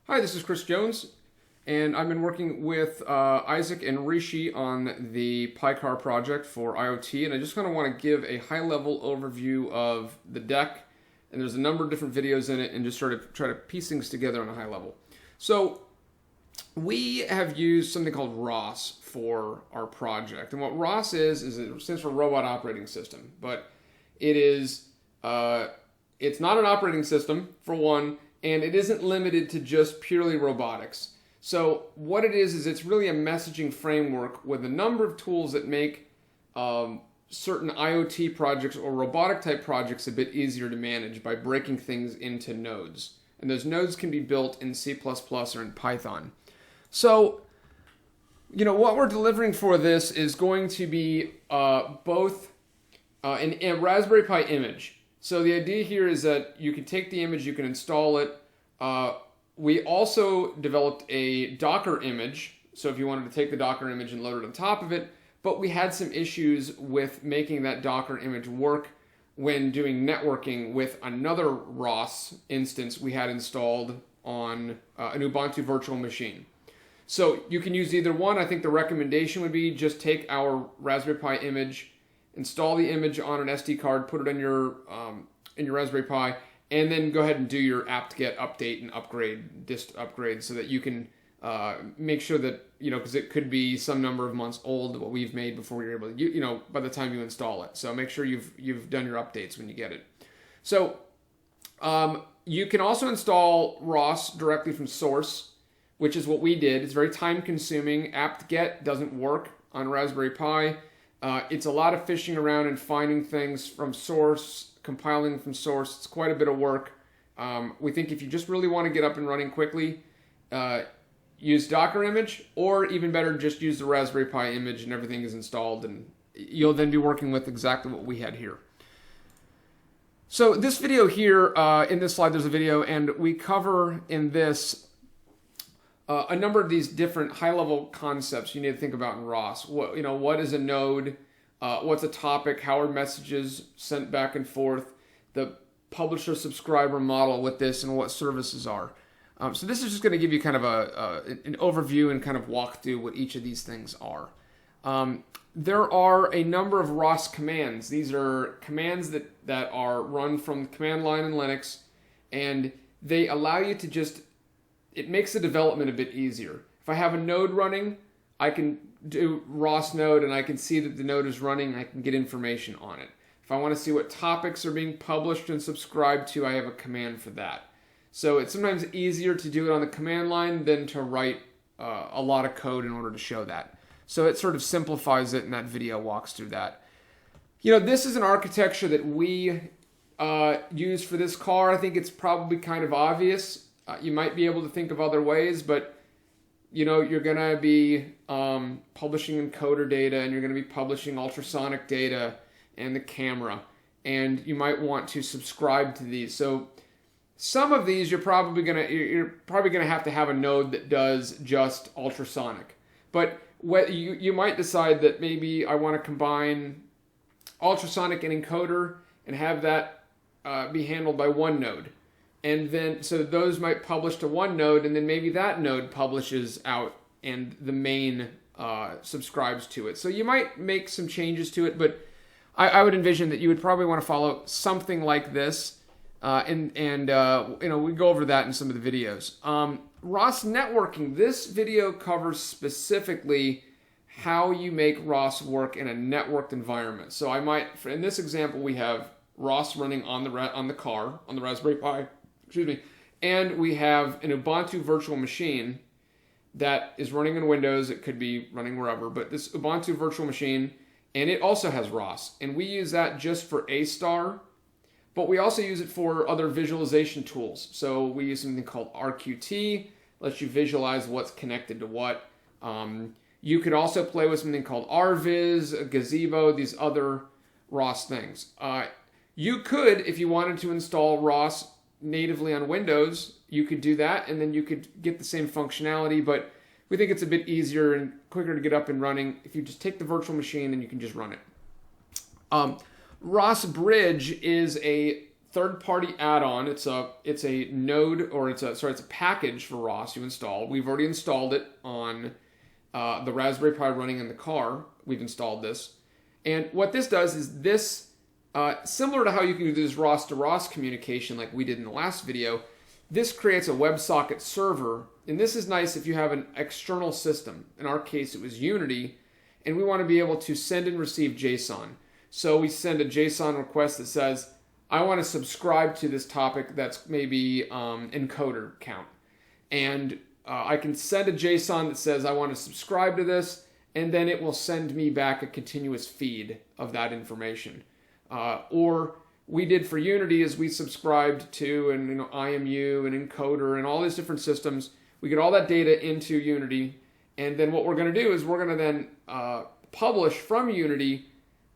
Hi, this is Chris Jones, and I've been working with Isaac and Rishi on the PiCar project for IoT, and I just kind of want to give a high-level overview of the deck, and there's a number of different videos in it, and just sort of try to piece things together on a high level. So we have used something called ROS for our project, and what ROS is it stands for Robot Operating System, but it is it's not an operating system, for one, and it isn't limited to just purely robotics. So what it is it's really a messaging framework with a number of tools that make certain IoT projects or robotic type projects a bit easier to manage by breaking things into nodes. And those nodes can be built in C++ or in Python. So, what we're delivering for this is going to be both a Raspberry Pi image. So the idea here is that you can take the image, you can install it. We also developed a Docker image, so if you wanted to take the Docker image and load it on top of it, but we had some issues with making that Docker image work when doing networking with another ROS instance we had installed on an Ubuntu virtual machine. So you can use either one. I think the recommendation would be just take our Raspberry Pi image, install the image on an SD card, put it in your Raspberry Pi, and then go ahead and do your apt-get update and upgrade, dist upgrade, so that you can make sure that, because it could be some number of months old, what we've made before you're able to, by the time you install it. So make sure you've done your updates when you get it. So you can also install ROS directly from source, which is what we did. It's very time-consuming. apt-get doesn't work on Raspberry Pi. It's a lot of fishing around and finding things from source, compiling from source. It's quite a bit of work. We think if you just really want to get up and running quickly, use Docker image, or even better, just use the Raspberry Pi image and everything is installed, and you'll then be working with exactly what we had here. So this video here, in this slide, there's a video, and we cover in this a number of these different high-level concepts you need to think about in ROS. What is a node? What's a topic? How are messages sent back and forth? The publisher-subscriber model with this, and what services are. So this is just going to give you kind of an overview and kind of walk through what each of these things are. There are a number of ROS commands. These are commands that are run from the command line in Linux, and they allow you to it makes the development a bit easier. If I have a node running, I can do ROS node and I can see that the node is running. I can get information on it. If I want to see what topics are being published and subscribed to, I have a command for that. So it's sometimes easier to do it on the command line than to write a lot of code in order to show that. So it sort of simplifies it, and that video walks through that. This is an architecture that we use for this car. I think it's probably kind of obvious. You might be able to think of other ways, but you're going to be publishing encoder data, and you're going to be publishing ultrasonic data and the camera, and you might want to subscribe to these. So some of these you're probably going to have to have a node that does just ultrasonic. But you might decide that maybe I want to combine ultrasonic and encoder and have that be handled by one node. And then, so those might publish to one node, and then maybe that node publishes out and the main subscribes to it. So you might make some changes to it, but I would envision that you would probably want to follow something like this. And we go over that in some of the videos. ROS Networking, this video covers specifically how you make ROS work in a networked environment. So in this example, we have ROS running on the car, on the Raspberry Pi, and we have an Ubuntu virtual machine that is running in Windows. It could be running wherever, but this Ubuntu virtual machine, and it also has ROS, and we use that just for A-star, but we also use it for other visualization tools. So we use something called RQT, lets you visualize what's connected to what. You could also play with something called RViz, Gazebo, these other ROS things. You could, if you wanted to install ROS natively on Windows, you could do that, and then you could get the same functionality, but we think it's a bit easier and quicker to get up and running if you just take the virtual machine and you can just run it. ROS Bridge is a third-party add-on. It's a node, or it's a package for ROS you install. We've already installed it on the Raspberry Pi running in the car. We've installed this. And what this does is this, similar to how you can do this ROS to ROS communication like we did in the last video, this creates a WebSocket server. And this is nice if you have an external system. In our case, it was Unity. And we want to be able to send and receive JSON. So we send a JSON request that says, I want to subscribe to this topic that's maybe encoder count. And I can send a JSON that says I want to subscribe to this, and then it will send me back a continuous feed of that information. Or we did for Unity is we subscribed to an IMU and encoder and all these different systems. We get all that data into Unity, and then what we're going to do is we're going to then publish from Unity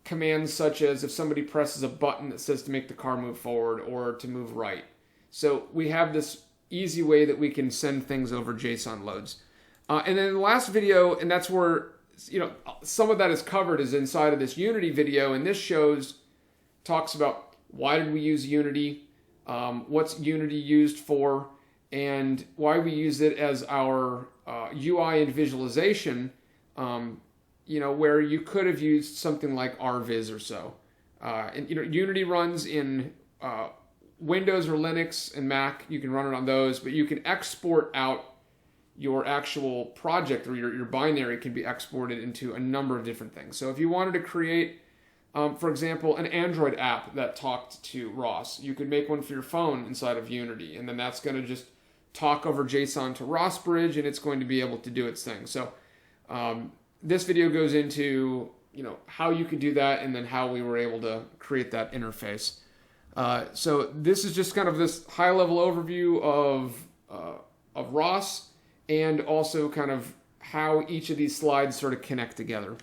commands such as if somebody presses a button that says to make the car move forward or to move right. So we have this easy way that we can send things over JSON loads. And then in the last video, and that's where some of that is covered, is inside of this Unity video, and this talks about why did we use Unity, what's Unity used for, and why we use it as our UI and visualization, where you could have used something like RViz or so. And Unity runs in Windows or Linux and Mac. You can run it on those, but you can export out your actual project, or your binary can be exported into a number of different things. So if you wanted to create, for example, an Android app that talked to ROS, you could make one for your phone inside of Unity, and then that's going to just talk over JSON to ROS Bridge, and it's going to be able to do its thing. So this video goes into how you could do that, and then how we were able to create that interface. So this is just kind of this high-level overview of ROS, and also kind of how each of these slides sort of connect together.